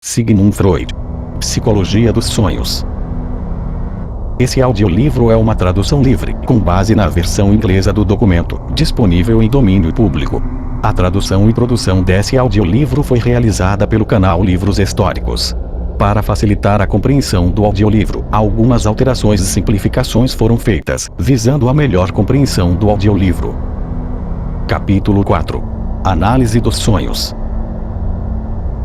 Sigmund Freud. Psicologia dos sonhos. Esse audiolivro é uma tradução livre, com base na versão inglesa do documento, disponível em domínio público. A tradução e produção desse audiolivro foi realizada pelo canal Livros Históricos. Para facilitar a compreensão do audiolivro, algumas alterações e simplificações foram feitas, visando a melhor compreensão do audiolivro. Capítulo 4. Análise dos sonhos.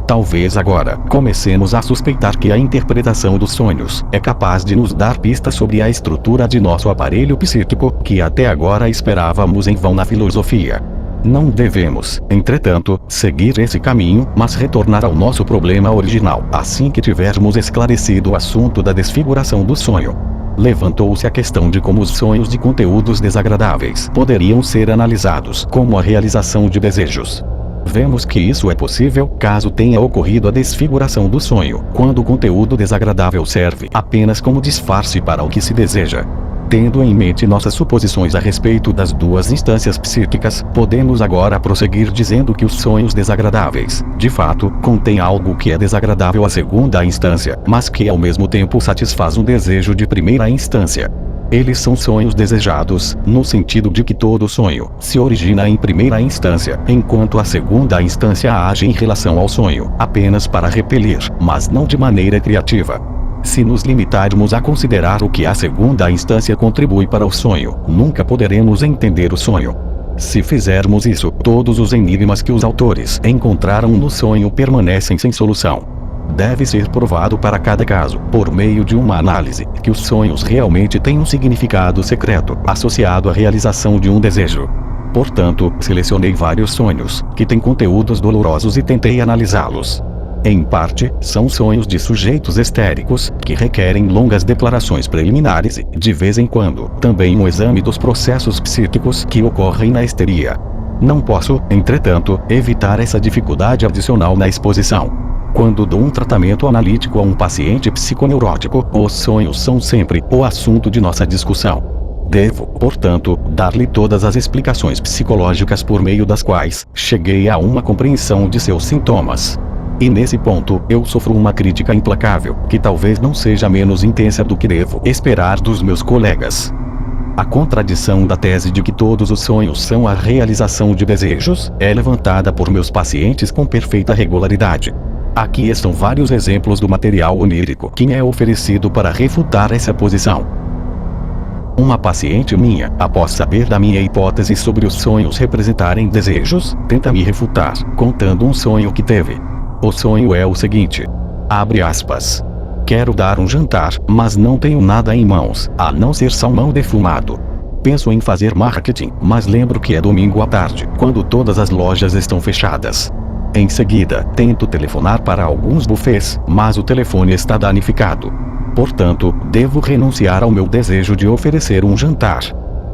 Talvez agora comecemos a suspeitar que a interpretação dos sonhos é capaz de nos dar pistas sobre a estrutura de nosso aparelho psíquico, que até agora esperávamos em vão na filosofia. Não devemos, entretanto, seguir esse caminho, mas retornar ao nosso problema original, assim que tivermos esclarecido o assunto da desfiguração do sonho. Levantou-se a questão de como os sonhos de conteúdos desagradáveis poderiam ser analisados como a realização de desejos. Vemos que isso é possível caso tenha ocorrido a desfiguração do sonho, quando o conteúdo desagradável serve apenas como disfarce para o que se deseja. Tendo em mente nossas suposições a respeito das duas instâncias psíquicas, podemos agora prosseguir dizendo que os sonhos desagradáveis, de fato, contêm algo que é desagradável à segunda instância, mas que ao mesmo tempo satisfaz um desejo de primeira instância. Eles são sonhos desejados, no sentido de que todo sonho se origina em primeira instância, enquanto a segunda instância age em relação ao sonho, apenas para repelir, mas não de maneira criativa. Se nos limitarmos a considerar o que a segunda instância contribui para o sonho, nunca poderemos entender o sonho. Se fizermos isso, todos os enigmas que os autores encontraram no sonho permanecem sem solução. Deve ser provado para cada caso, por meio de uma análise, que os sonhos realmente têm um significado secreto, associado à realização de um desejo. Portanto, selecionei vários sonhos, que têm conteúdos dolorosos e tentei analisá-los. Em parte, são sonhos de sujeitos histéricos, que requerem longas declarações preliminares e, de vez em quando, também um exame dos processos psíquicos que ocorrem na histeria. Não posso, entretanto, evitar essa dificuldade adicional na exposição. Quando dou um tratamento analítico a um paciente psiconeurótico, os sonhos são sempre o assunto de nossa discussão. Devo, portanto, dar-lhe todas as explicações psicológicas por meio das quais cheguei a uma compreensão de seus sintomas. E nesse ponto, eu sofro uma crítica implacável, que talvez não seja menos intensa do que devo esperar dos meus colegas. A contradição da tese de que todos os sonhos são a realização de desejos é levantada por meus pacientes com perfeita regularidade. Aqui estão vários exemplos do material onírico que me é oferecido para refutar essa posição. Uma paciente minha, após saber da minha hipótese sobre os sonhos representarem desejos, tenta me refutar, contando um sonho que teve. O sonho é o seguinte. Abre aspas. Quero dar um jantar, mas não tenho nada em mãos, a não ser salmão defumado. Penso em fazer marketing, mas lembro que é domingo à tarde, quando todas as lojas estão fechadas. Em seguida, tento telefonar para alguns buffets, mas o telefone está danificado. Portanto, devo renunciar ao meu desejo de oferecer um jantar.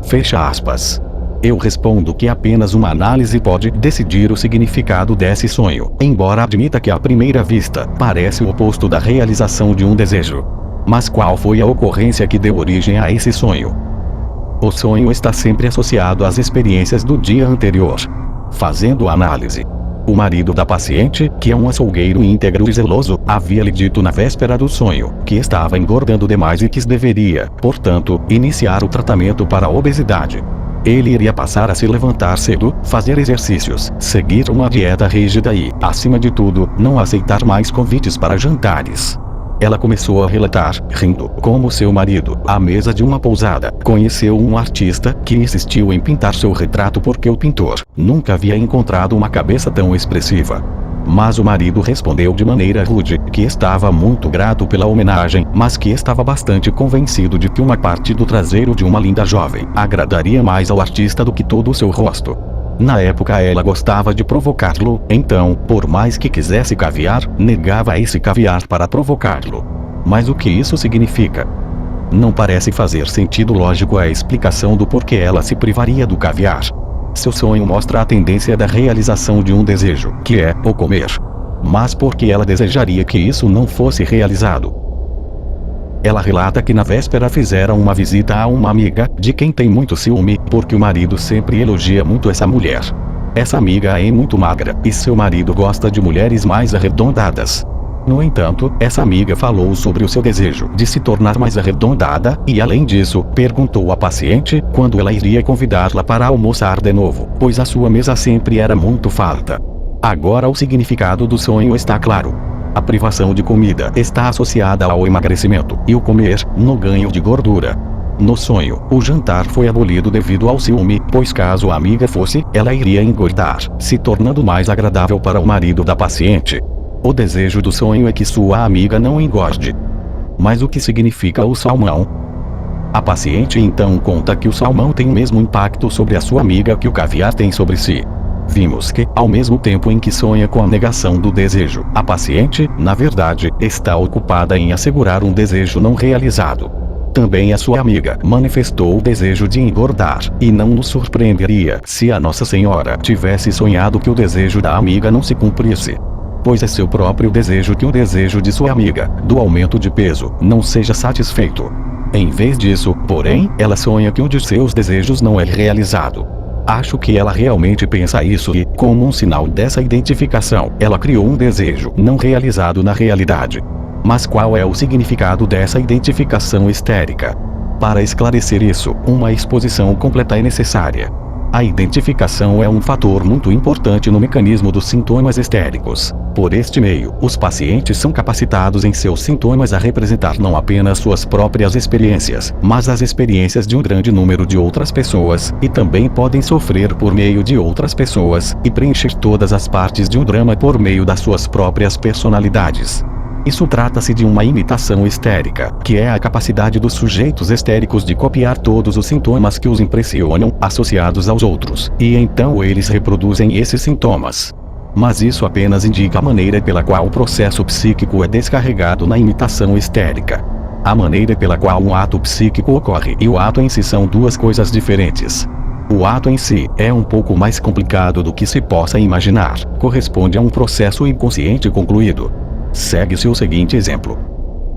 Fecha aspas. Eu respondo que apenas uma análise pode decidir o significado desse sonho, embora admita que à primeira vista, parece o oposto da realização de um desejo. Mas qual foi a ocorrência que deu origem a esse sonho? O sonho está sempre associado às experiências do dia anterior. Fazendo a análise, o marido da paciente, que é um açougueiro íntegro e zeloso, havia lhe dito na véspera do sonho que estava engordando demais e que deveria, portanto, iniciar o tratamento para a obesidade. Ele iria passar a se levantar cedo, fazer exercícios, seguir uma dieta rígida e, acima de tudo, não aceitar mais convites para jantares. Ela começou a relatar, rindo, como seu marido, à mesa de uma pousada, conheceu um artista que insistiu em pintar seu retrato porque o pintor nunca havia encontrado uma cabeça tão expressiva. Mas o marido respondeu de maneira rude que estava muito grato pela homenagem, mas que estava bastante convencido de que uma parte do traseiro de uma linda jovem agradaria mais ao artista do que todo o seu rosto. Na época ela gostava de provocá-lo, então, por mais que quisesse caviar, negava esse caviar para provocá-lo. Mas o que isso significa? Não parece fazer sentido lógico a explicação do porquê ela se privaria do caviar. Seu sonho mostra a tendência da realização de um desejo, que é o comer. Mas por que ela desejaria que isso não fosse realizado? Ela relata que na véspera fizeram uma visita a uma amiga, de quem tem muito ciúme, porque o marido sempre elogia muito essa mulher. Essa amiga é muito magra, e seu marido gosta de mulheres mais arredondadas. No entanto, essa amiga falou sobre o seu desejo de se tornar mais arredondada, e além disso, perguntou à paciente quando ela iria convidá-la para almoçar de novo, pois a sua mesa sempre era muito farta. Agora o significado do sonho está claro. A privação de comida está associada ao emagrecimento, e o comer, no ganho de gordura. No sonho, o jantar foi abolido devido ao ciúme, pois caso a amiga fosse, ela iria engordar, se tornando mais agradável para o marido da paciente. O desejo do sonho é que sua amiga não engorde. Mas o que significa o salmão? A paciente então conta que o salmão tem o mesmo impacto sobre a sua amiga que o caviar tem sobre si. Vimos que, ao mesmo tempo em que sonha com a negação do desejo, a paciente, na verdade, está ocupada em assegurar um desejo não realizado. Também a sua amiga manifestou o desejo de engordar, e não nos surpreenderia se a Nossa Senhora tivesse sonhado que o desejo da amiga não se cumprisse. Pois é seu próprio desejo que o desejo de sua amiga, do aumento de peso, não seja satisfeito. Em vez disso, porém, ela sonha que um de seus desejos não é realizado. Acho que ela realmente pensa isso e, como um sinal dessa identificação, ela criou um desejo não realizado na realidade. Mas qual é o significado dessa identificação histérica? Para esclarecer isso, uma exposição completa é necessária. A identificação é um fator muito importante no mecanismo dos sintomas histéricos. Por este meio, os pacientes são capacitados em seus sintomas a representar não apenas suas próprias experiências, mas as experiências de um grande número de outras pessoas, e também podem sofrer por meio de outras pessoas, e preencher todas as partes de um drama por meio das suas próprias personalidades. Isso trata-se de uma imitação histérica, que é a capacidade dos sujeitos histéricos de copiar todos os sintomas que os impressionam, associados aos outros, e então eles reproduzem esses sintomas. Mas isso apenas indica a maneira pela qual o processo psíquico é descarregado na imitação histérica. A maneira pela qual um ato psíquico ocorre e o ato em si são duas coisas diferentes. O ato em si é um pouco mais complicado do que se possa imaginar, corresponde a um processo inconsciente concluído. Segue-se o seguinte exemplo.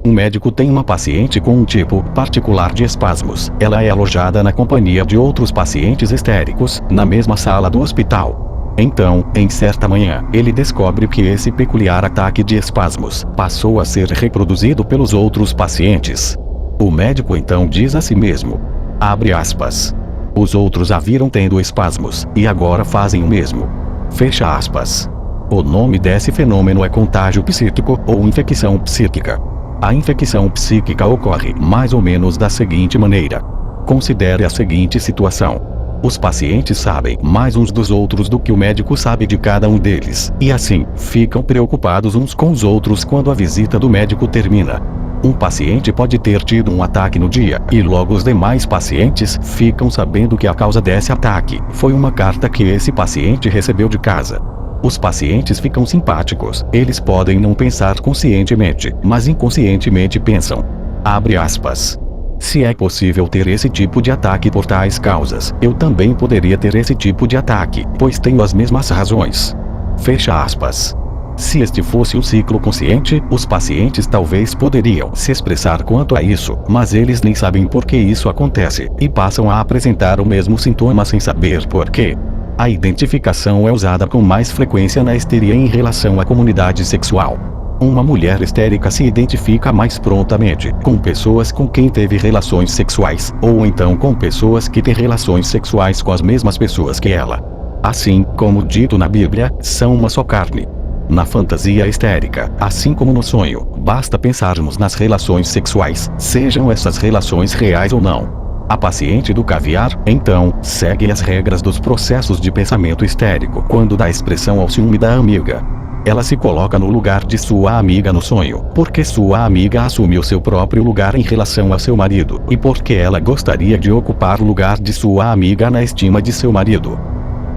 Um médico tem uma paciente com um tipo particular de espasmos. Ela é alojada na companhia de outros pacientes histéricos, na mesma sala do hospital. Então, em certa manhã, ele descobre que esse peculiar ataque de espasmos passou a ser reproduzido pelos outros pacientes. O médico então diz a si mesmo, abre aspas, os outros a viram tendo espasmos, e agora fazem o mesmo. Fecha aspas. O nome desse fenômeno é contágio psíquico ou infecção psíquica. A infecção psíquica ocorre mais ou menos da seguinte maneira. Considere a seguinte situação. Os pacientes sabem mais uns dos outros do que o médico sabe de cada um deles, e assim, ficam preocupados uns com os outros quando a visita do médico termina. Um paciente pode ter tido um ataque no dia, e logo os demais pacientes ficam sabendo que a causa desse ataque foi uma carta que esse paciente recebeu de casa. Os pacientes ficam simpáticos, eles podem não pensar conscientemente, mas inconscientemente pensam. Abre aspas. Se é possível ter esse tipo de ataque por tais causas, eu também poderia ter esse tipo de ataque, pois tenho as mesmas razões. Fecha aspas. Se este fosse um ciclo consciente, os pacientes talvez poderiam se expressar quanto a isso, mas eles nem sabem por que isso acontece, e passam a apresentar o mesmo sintoma sem saber por quê. A identificação é usada com mais frequência na histeria em relação à comunidade sexual. Uma mulher histérica se identifica mais prontamente com pessoas com quem teve relações sexuais, ou então com pessoas que têm relações sexuais com as mesmas pessoas que ela. Assim, como dito na Bíblia, são uma só carne. Na fantasia histérica, assim como no sonho, basta pensarmos nas relações sexuais, sejam essas relações reais ou não. A paciente do caviar, então, segue as regras dos processos de pensamento histérico quando dá expressão ao ciúme da amiga. Ela se coloca no lugar de sua amiga no sonho, porque sua amiga assume o seu próprio lugar em relação a seu marido, e porque ela gostaria de ocupar o lugar de sua amiga na estima de seu marido.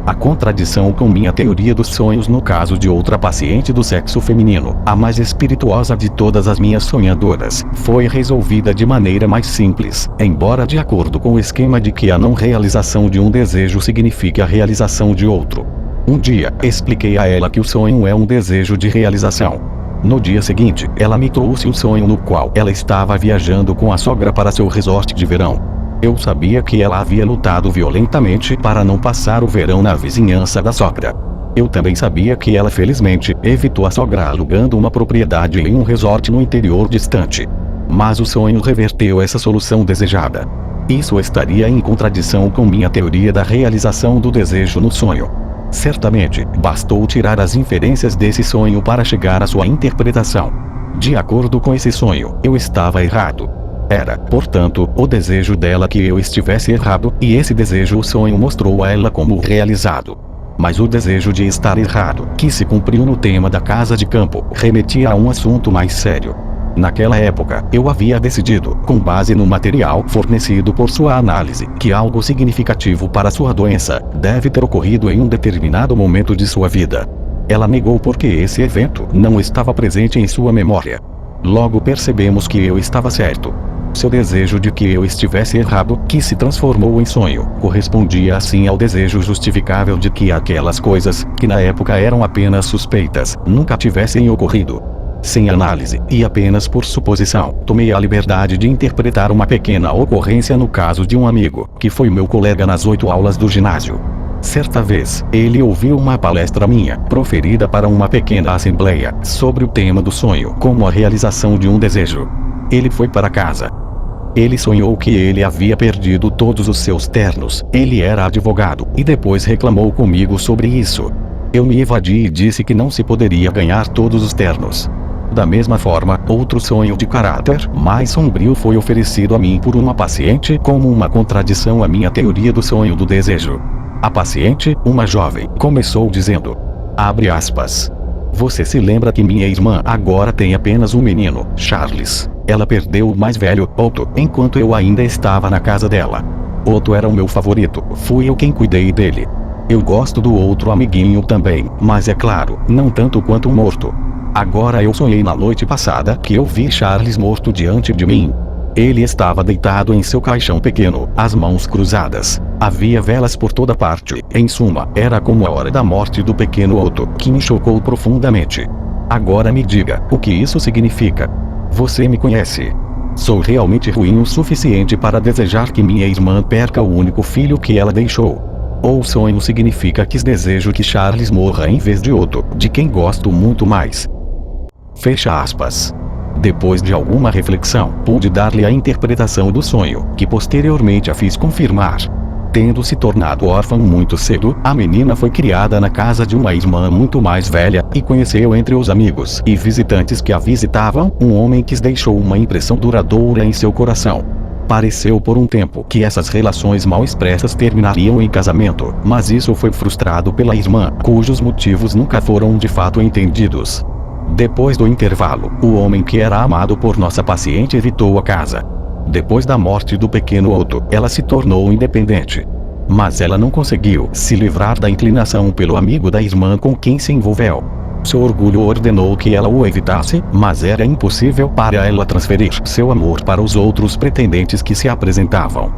A contradição com minha teoria dos sonhos no caso de outra paciente do sexo feminino, a mais espirituosa de todas as minhas sonhadoras, foi resolvida de maneira mais simples, embora de acordo com o esquema de que a não realização de um desejo signifique a realização de outro. Um dia, expliquei a ela que o sonho é um desejo de realização. No dia seguinte, ela me trouxe um sonho no qual ela estava viajando com a sogra para seu resort de verão. Eu sabia que ela havia lutado violentamente para não passar o verão na vizinhança da sogra. Eu também sabia que ela felizmente evitou a sogra alugando uma propriedade em um resort no interior distante. Mas o sonho reverteu essa solução desejada. Isso estaria em contradição com minha teoria da realização do desejo no sonho. Certamente, bastou tirar as inferências desse sonho para chegar à sua interpretação. De acordo com esse sonho, eu estava errado. Era, portanto, o desejo dela que eu estivesse errado, e esse desejo o sonho mostrou a ela como realizado. Mas o desejo de estar errado, que se cumpriu no tema da casa de campo, remetia a um assunto mais sério. Naquela época, eu havia decidido, com base no material fornecido por sua análise, que algo significativo para sua doença deve ter ocorrido em um determinado momento de sua vida. Ela negou porque esse evento não estava presente em sua memória. Logo percebemos que eu estava certo. Seu desejo de que eu estivesse errado, que se transformou em sonho, correspondia assim ao desejo justificável de que aquelas coisas, que na época eram apenas suspeitas, nunca tivessem ocorrido. Sem análise, e apenas por suposição, tomei a liberdade de interpretar uma pequena ocorrência no caso de um amigo, que foi meu colega nas 8 aulas do ginásio. Certa vez, ele ouviu uma palestra minha, proferida para uma pequena assembleia, sobre o tema do sonho como a realização de um desejo. Ele foi para casa. Ele sonhou que ele havia perdido todos os seus ternos, ele era advogado, e depois reclamou comigo sobre isso. Eu me evadi e disse que não se poderia ganhar todos os ternos. Da mesma forma, outro sonho de caráter mais sombrio foi oferecido a mim por uma paciente como uma contradição à minha teoria do sonho do desejo. A paciente, uma jovem, começou dizendo, abre aspas, você se lembra que minha irmã agora tem apenas um menino, Charles. Ela perdeu o mais velho, Otto, enquanto eu ainda estava na casa dela. Otto era o meu favorito, fui eu quem cuidei dele. Eu gosto do outro amiguinho também, mas é claro, não tanto quanto o morto. Agora eu sonhei na noite passada que eu vi Charles morto diante de mim. Ele estava deitado em seu caixão pequeno, as mãos cruzadas. Havia velas por toda parte, em suma, era como a hora da morte do pequeno Otto, que me chocou profundamente. Agora me diga, o que isso significa? Você me conhece. Sou realmente ruim o suficiente para desejar que minha irmã perca o único filho que ela deixou. Ou sonho significa que desejo que Charles morra em vez de Otto, de quem gosto muito mais. Fecha aspas. Depois de alguma reflexão, pude dar-lhe a interpretação do sonho, que posteriormente a fiz confirmar. Tendo se tornado órfã muito cedo, a menina foi criada na casa de uma irmã muito mais velha, e conheceu entre os amigos e visitantes que a visitavam, um homem que deixou uma impressão duradoura em seu coração. Pareceu por um tempo que essas relações mal expressas terminariam em casamento, mas isso foi frustrado pela irmã, cujos motivos nunca foram de fato entendidos. Depois do intervalo, o homem que era amado por nossa paciente evitou a casa. Depois da morte do pequeno Otto, ela se tornou independente. Mas ela não conseguiu se livrar da inclinação pelo amigo da irmã com quem se envolveu. Seu orgulho ordenou que ela o evitasse, mas era impossível para ela transferir seu amor para os outros pretendentes que se apresentavam.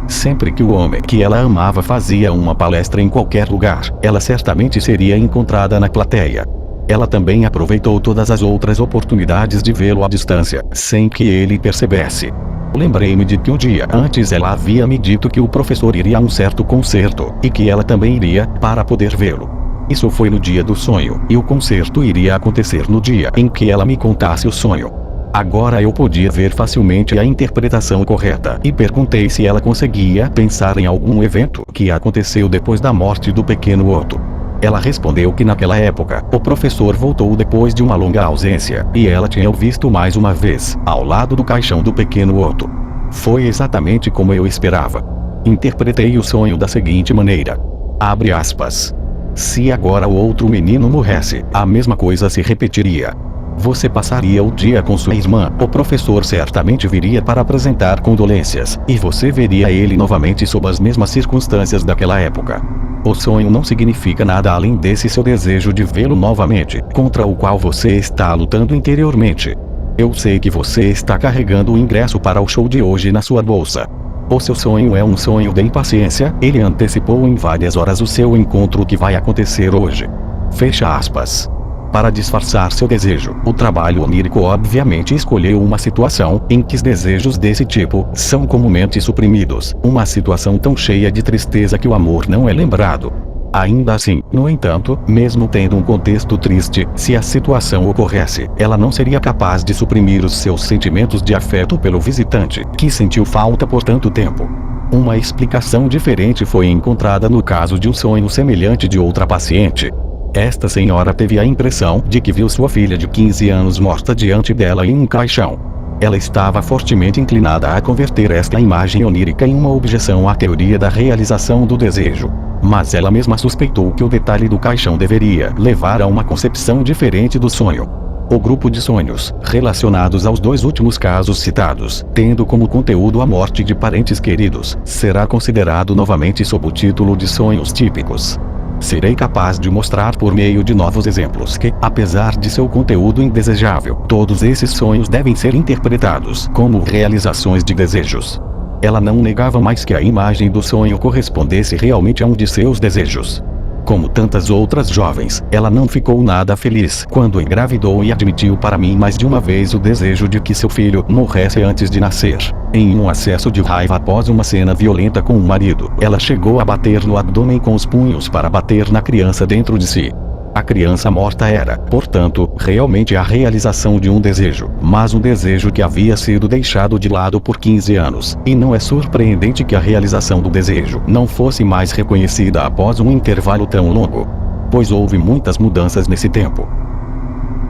Sempre que o homem que ela amava fazia uma palestra em qualquer lugar, ela certamente seria encontrada na plateia. Ela também aproveitou todas as outras oportunidades de vê-lo à distância, sem que ele percebesse. Lembrei-me de que um dia antes ela havia me dito que o professor iria a um certo concerto, e que ela também iria, para poder vê-lo. Isso foi no dia do sonho, e o concerto iria acontecer no dia em que ela me contasse o sonho. Agora eu podia ver facilmente a interpretação correta, e perguntei se ela conseguia pensar em algum evento que aconteceu depois da morte do pequeno Otto. Ela respondeu que naquela época, o professor voltou depois de uma longa ausência, e ela tinha o visto mais uma vez, ao lado do caixão do pequeno Otto. Foi exatamente como eu esperava. Interpretei o sonho da seguinte maneira. Abre aspas. Se agora o outro menino morresse, a mesma coisa se repetiria. Você passaria o dia com sua irmã, o professor certamente viria para apresentar condolências, e você veria ele novamente sob as mesmas circunstâncias daquela época. O sonho não significa nada além desse seu desejo de vê-lo novamente, contra o qual você está lutando interiormente. Eu sei que você está carregando o ingresso para o show de hoje na sua bolsa. O seu sonho é um sonho de impaciência, ele antecipou em várias horas o seu encontro que vai acontecer hoje. Fecha aspas. Para disfarçar seu desejo, o trabalho onírico obviamente escolheu uma situação em que os desejos desse tipo são comumente suprimidos, uma situação tão cheia de tristeza que o amor não é lembrado. Ainda assim, no entanto, mesmo tendo um contexto triste, se a situação ocorresse, ela não seria capaz de suprimir os seus sentimentos de afeto pelo visitante, que sentiu falta por tanto tempo. Uma explicação diferente foi encontrada no caso de um sonho semelhante de outra paciente. Esta senhora teve a impressão de que viu sua filha de 15 anos morta diante dela em um caixão. Ela estava fortemente inclinada a converter esta imagem onírica em uma objeção à teoria da realização do desejo. Mas ela mesma suspeitou que o detalhe do caixão deveria levar a uma concepção diferente do sonho. O grupo de sonhos, relacionados aos dois últimos casos citados, tendo como conteúdo a morte de parentes queridos, será considerado novamente sob o título de sonhos típicos. Serei capaz de mostrar por meio de novos exemplos que, apesar de seu conteúdo indesejável, todos esses sonhos devem ser interpretados como realizações de desejos. Ela não negava mais que a imagem do sonho correspondesse realmente a um de seus desejos. Como tantas outras jovens, ela não ficou nada feliz quando engravidou e admitiu para mim mais de uma vez o desejo de que seu filho morresse antes de nascer. Em um acesso de raiva após uma cena violenta com o marido, ela chegou a bater no abdômen com os punhos para bater na criança dentro de si. A criança morta era, portanto, realmente a realização de um desejo, mas um desejo que havia sido deixado de lado por 15 anos, e não é surpreendente que a realização do desejo não fosse mais reconhecida após um intervalo tão longo. Pois houve muitas mudanças nesse tempo.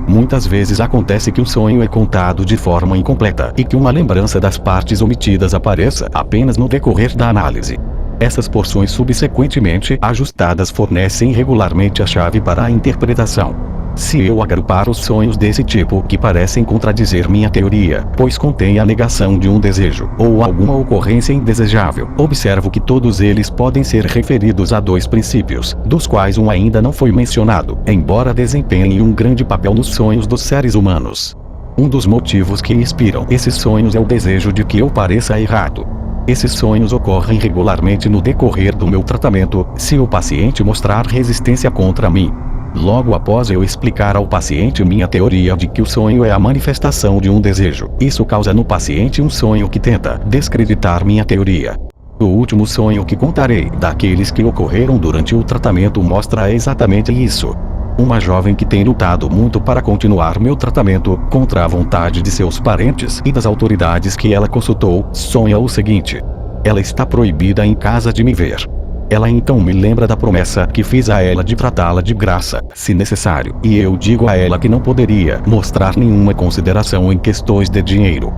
Muitas vezes acontece que o sonho é contado de forma incompleta e que uma lembrança das partes omitidas apareça apenas no decorrer da análise. Essas porções subsequentemente ajustadas fornecem regularmente a chave para a interpretação. Se eu agrupar os sonhos desse tipo que parecem contradizer minha teoria, pois contém a negação de um desejo, ou alguma ocorrência indesejável, observo que todos eles podem ser referidos a dois princípios, dos quais um ainda não foi mencionado, embora desempenhe um grande papel nos sonhos dos seres humanos. Um dos motivos que inspiram esses sonhos é o desejo de que eu pareça errado. Esses sonhos ocorrem regularmente no decorrer do meu tratamento, se o paciente mostrar resistência contra mim. Logo após eu explicar ao paciente minha teoria de que o sonho é a manifestação de um desejo, isso causa no paciente um sonho que tenta descreditar minha teoria. O último sonho que contarei, daqueles que ocorreram durante o tratamento, mostra exatamente isso. Uma jovem que tem lutado muito para continuar meu tratamento, contra a vontade de seus parentes e das autoridades que ela consultou, sonha o seguinte: ela está proibida em casa de me ver. Ela então me lembra da promessa que fiz a ela de tratá-la de graça, se necessário, e eu digo a ela que não poderia mostrar nenhuma consideração em questões de dinheiro.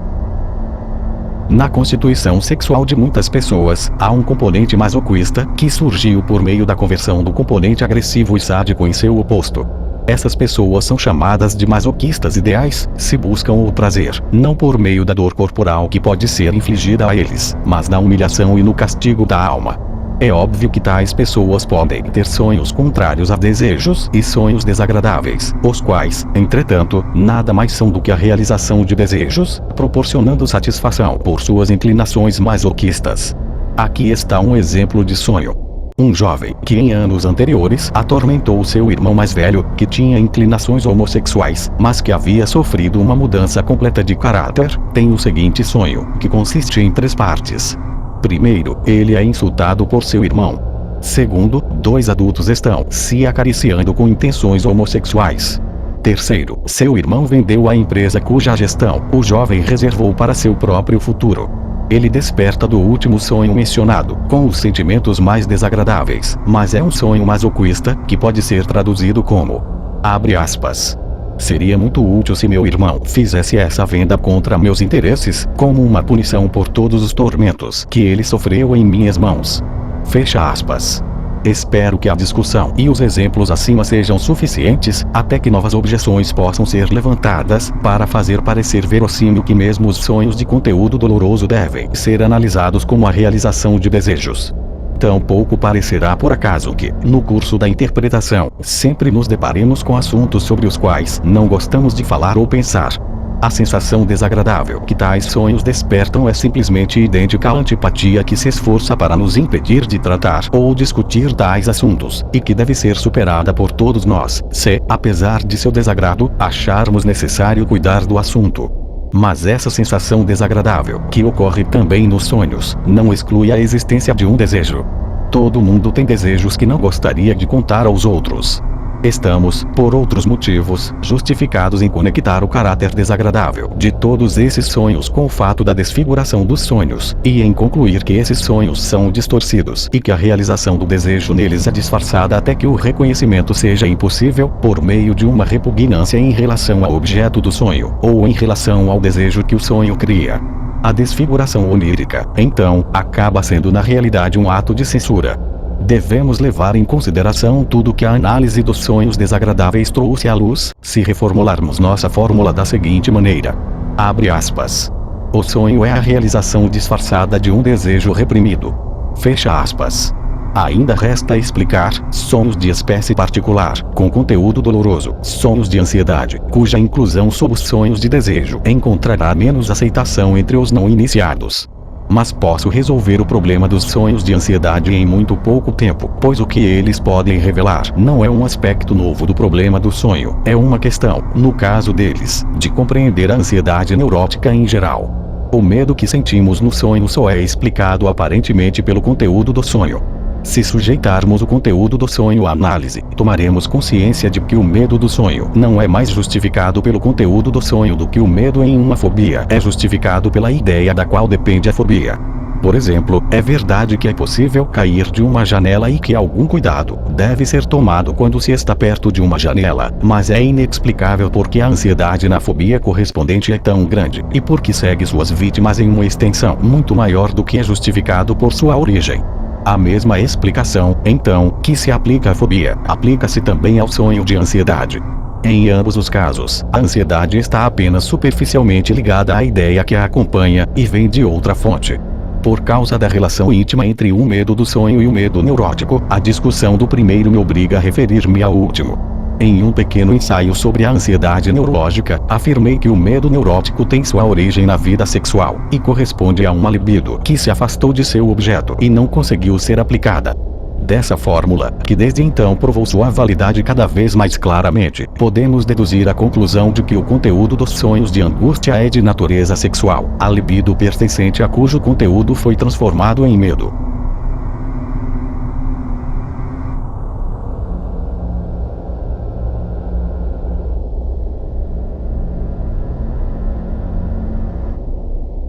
Na constituição sexual de muitas pessoas, há um componente masoquista que surgiu por meio da conversão do componente agressivo e sádico em seu oposto. Essas pessoas são chamadas de masoquistas ideais, se buscam o prazer, não por meio da dor corporal que pode ser infligida a eles, mas na humilhação e no castigo da alma. É óbvio que tais pessoas podem ter sonhos contrários a desejos e sonhos desagradáveis, os quais, entretanto, nada mais são do que a realização de desejos, proporcionando satisfação por suas inclinações masoquistas. Aqui está um exemplo de sonho. Um jovem que em anos anteriores atormentou seu irmão mais velho, que tinha inclinações homossexuais, mas que havia sofrido uma mudança completa de caráter, tem o seguinte sonho, que consiste em 3 partes. Primeiro, ele é insultado por seu irmão. Segundo, 2 adultos estão se acariciando com intenções homossexuais. Terceiro, seu irmão vendeu a empresa cuja gestão o jovem reservou para seu próprio futuro. Ele desperta do último sonho mencionado, com os sentimentos mais desagradáveis, mas é um sonho masoquista, que pode ser traduzido como, abre aspas, seria muito útil se meu irmão fizesse essa venda contra meus interesses, como uma punição por todos os tormentos que ele sofreu em minhas mãos. Fecha aspas. Espero que a discussão e os exemplos acima sejam suficientes, até que novas objeções possam ser levantadas, para fazer parecer verossímil que mesmo os sonhos de conteúdo doloroso devem ser analisados como a realização de desejos. Tampouco parecerá por acaso que, no curso da interpretação, sempre nos deparemos com assuntos sobre os quais não gostamos de falar ou pensar. A sensação desagradável que tais sonhos despertam é simplesmente idêntica à antipatia que se esforça para nos impedir de tratar ou discutir tais assuntos, e que deve ser superada por todos nós, se, apesar de seu desagrado, acharmos necessário cuidar do assunto. Mas essa sensação desagradável, que ocorre também nos sonhos, não exclui a existência de um desejo. Todo mundo tem desejos que não gostaria de contar aos outros. Estamos, por outros motivos, justificados em conectar o caráter desagradável de todos esses sonhos com o fato da desfiguração dos sonhos, e em concluir que esses sonhos são distorcidos e que a realização do desejo neles é disfarçada até que o reconhecimento seja impossível, por meio de uma repugnância em relação ao objeto do sonho, ou em relação ao desejo que o sonho cria. A desfiguração onírica, então, acaba sendo na realidade um ato de censura. Devemos levar em consideração tudo que a análise dos sonhos desagradáveis trouxe à luz, se reformularmos nossa fórmula da seguinte maneira. Abre aspas. O sonho é a realização disfarçada de um desejo reprimido. Fecha aspas. Ainda resta explicar sonhos de espécie particular, com conteúdo doloroso, sonhos de ansiedade, cuja inclusão sob os sonhos de desejo encontrará menos aceitação entre os não iniciados. Mas posso resolver o problema dos sonhos de ansiedade em muito pouco tempo, pois o que eles podem revelar não é um aspecto novo do problema do sonho, é uma questão, no caso deles, de compreender a ansiedade neurótica em geral. O medo que sentimos no sonho só é explicado aparentemente pelo conteúdo do sonho. Se sujeitarmos o conteúdo do sonho à análise, tomaremos consciência de que o medo do sonho não é mais justificado pelo conteúdo do sonho do que o medo em uma fobia é justificado pela ideia da qual depende a fobia. Por exemplo, é verdade que é possível cair de uma janela e que algum cuidado deve ser tomado quando se está perto de uma janela, mas é inexplicável porque a ansiedade na fobia correspondente é tão grande, e porque segue suas vítimas em uma extensão muito maior do que é justificado por sua origem. A mesma explicação, então, que se aplica à fobia, aplica-se também ao sonho de ansiedade. Em ambos os casos, a ansiedade está apenas superficialmente ligada à ideia que a acompanha, e vem de outra fonte. Por causa da relação íntima entre o medo do sonho e o medo neurótico, a discussão do primeiro me obriga a referir-me ao último. Em um pequeno ensaio sobre a ansiedade neurológica, afirmei que o medo neurótico tem sua origem na vida sexual, e corresponde a uma libido que se afastou de seu objeto e não conseguiu ser aplicada. Dessa fórmula, que desde então provou sua validade cada vez mais claramente, podemos deduzir a conclusão de que o conteúdo dos sonhos de angústia é de natureza sexual, a libido pertencente a cujo conteúdo foi transformado em medo.